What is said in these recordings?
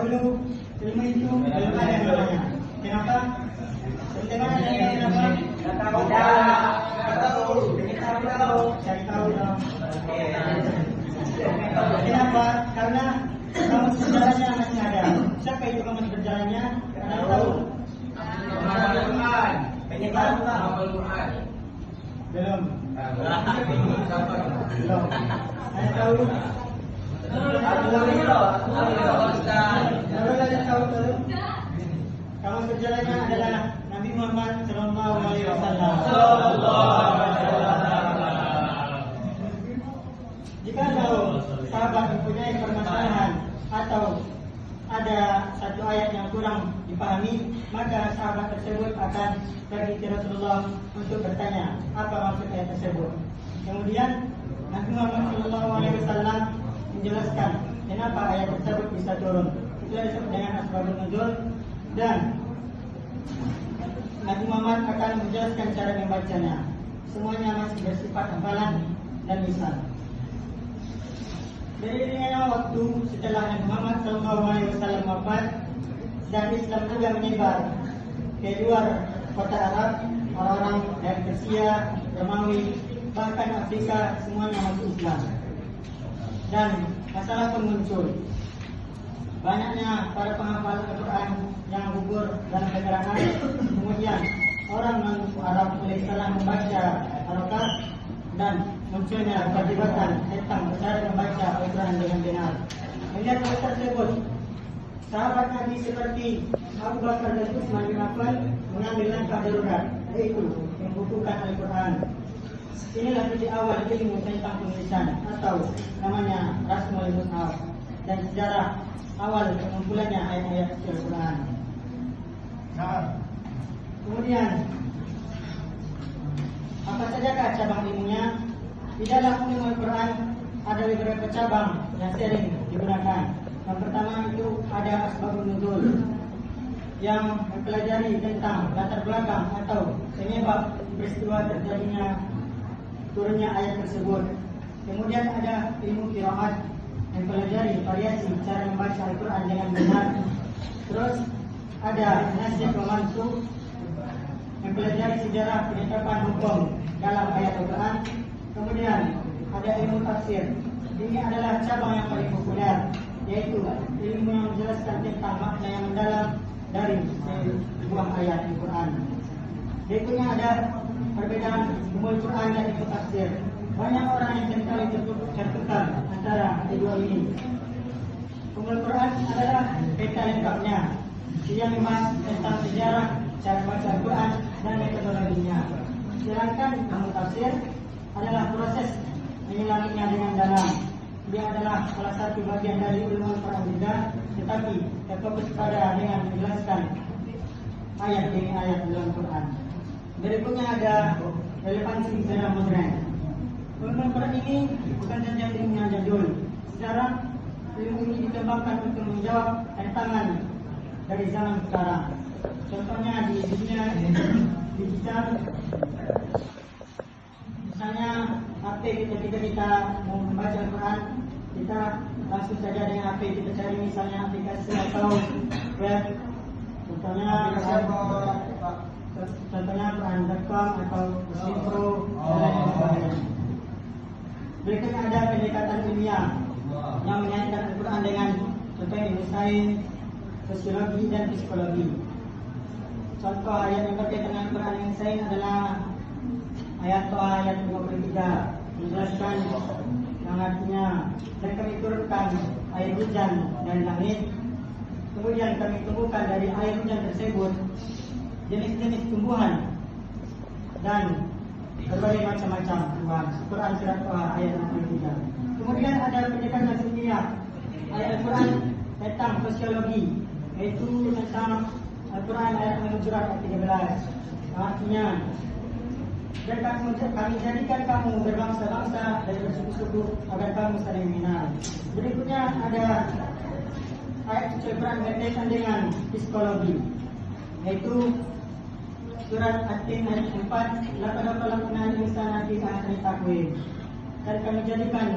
dahulu ilmu itu belum ada namanya. Kenapa? Bagaimana dengan kenapa? Nggak tahu. Cari tahu dong. Kenapa? Karena kamus berjalannya masih ada. Siapa itu kamus berjalannya? Ada tahu? Penyebab belum. Ada tahu? Kamus berjalannya adalah Nabi Muhammad Sallallahu Alaihi Wasallam. Jika sahabat mempunyai permasalahan atau ada satu ayat yang kurang dipahami, maka sahabat tersebut akan pergi ke Rasulullah untuk bertanya apa maksud ayat tersebut. Kemudian Nabi Muhammad SAW menjelaskan kenapa ayat tersebut bisa turun. Itu disebut dengan asbabun nuzul, dan Nabi Muhammad akan menjelaskan cara membacanya. Semuanya masih bersifat hafalan dan lisan. Beriringnya waktu setelah Nabi Muhammad SAW wafat dan Islam juga menyebar ke luar kota Arab, orang-orang dari Persia, Romawi, bahkan Afrika semuanya masuk Islam. Dan masalah pun muncul. Banyaknya para penghafal Al-Quran yang gugur dalam peperangan. Kemudian orang Arab mulai salah membaca harokat dan munculnya perdebatan tentang cara membaca Al-Quran dengan benar. Melihat hal tersebut, sahabat Nabi seperti Abu Bakar dan Utsman bin Affan mengambil langkah darurat, yaitu membukukan Al-Quran. Inilah titik awal ilmu tentang penulisan atau namanya Rasmul Mushaf dan sejarah awal pengumpulannya ayat-ayat Al-Quran. Kemudian apa sajakah cabang ilmunya? Di dalam ilmu Al-Quran ada beberapa cabang yang sering digunakan. Yang pertama itu ada asbabun nuzul, yang mempelajari tentang latar belakang atau penyebab peristiwa terjadinya turunnya ayat tersebut. Kemudian ada ilmu qiraat, mempelajari variasi cara membaca Al-Quran dengan benar. Terus ada nasikh wa mansukh, mempelajari sejarah penetapan hukum dalam ayat Al-Quran. Kemudian ada ilmu tafsir. Ini adalah cabang yang paling populer, yaitu ilmu yang menjelaskan tentang makna yang mendalam dari sebuah ayat Al-Quran. Berikutnya ada perbedaan ilmu Al-Quran dan ilmu tafsir. Banyak orang yang seringkali tertukar antara kedua ini. Ilmu Al-Quran adalah peta lengkapnya. Dia membahas tentang sejarah, cara baca Al-Quran dan metodologinya. Sedangkan ilmu tafsir adalah proses menyelaminya dengan dalam. Dia adalah salah satu bagian dari ilmu Al-Quran juga, tetapi terfokus pada dengan menjelaskan ayat demi ayat dalam Al-Quran. Berikutnya ada relevansi sejarah modern. Ilmu Al-Quran ini bukan saja ilmu yang jadul. Sejarah ilmu ini dikembangkan untuk menjawab tantangan dari zaman sekarang. Contohnya di dunia digital, misalnya HP ketika kita mau membaca Al-Quran, kita langsung saja dengan HP kita cari misalnya aplikasi atau web, contohnya Quran.com atau Muslim.pro dan lain sebagainya. Berikutnya ada pendekatan ilmiah yang mengaitkan Al-Quran dengan contohnya ilmu sains, sosiologi dan psikologi. Contoh ayat yang berkaitan dengan Al-Quran yang sains adalah ayat Toha ayat 53, menjelaskan yang artinya dan kami turunkan air hujan dari langit, kemudian kami tumbuhkan dari air hujan tersebut jenis-jenis tumbuhan dan berbagai macam-macam tumbuhan. Quran surat Toha ayat 63. Kemudian ada pendekatan ilmiah ayat Al-Quran tentang sosiologi, yaitu tentang Al-Quran ayat Al-Hujurat ayat 13. Artinya, dan kami jadikan kamu berbangsa-bangsa dan bersuku-suku agar kamu saling mengenal. Berikutnya ada ayat suci Al-Quran berkaitan dengan psikologi, yaitu surat At-Tin ayat 4, laqad khalaqnal insana fi ahsani taqwim. Dan kami jadikan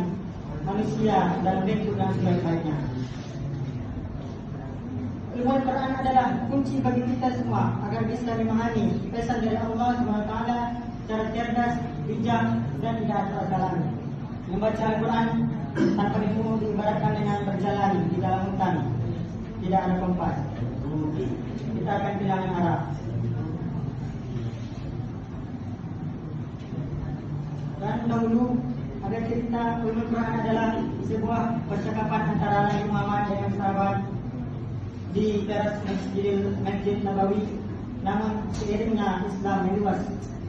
manusia dalam bentuk yang sebaik-baiknya. ilmu Al-Quran adalah kunci bagi kita semua agar bisa memahami pesan dari Allah SWT secara cerdas, bijak, dan tidak asal-asalan. Membaca Al-Quran tanpa ilmu diibaratkan dengan berjalan di dalam hutan, tidak ada kompas. Kita akan kehilangan arah. Dan dahulu ada cerita ilmu Quran adalah sebuah percakapan antara Nabi Muhammad dengan sahabat di teras Masjid Nabawi. Namun seiringnya Islam meluas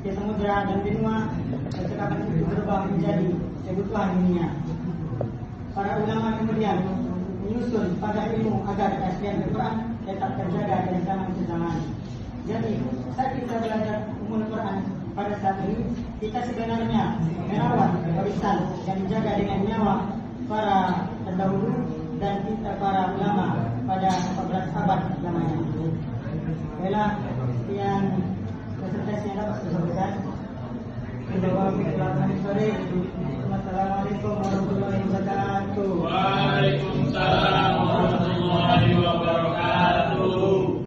ke samudera dan benua, percakapan itu berubah menjadi kebutuhan dunia. Para ulama kemudian menyusun pada ilmu agar keaslian Al-Quran tetap terjaga dari zaman ke zaman. Jadi saat kita belajar ilmu Al-Quran pada saat ini, kita sebenarnya merawat warisan yang dijaga dengan nyawa para terdahulu dan kita para ulama pada 14 abad lamanya. Baiklah, sekian presentasi yang dapat saya sampaikan. Assalamualaikum warahmatullahi wabarakatuh.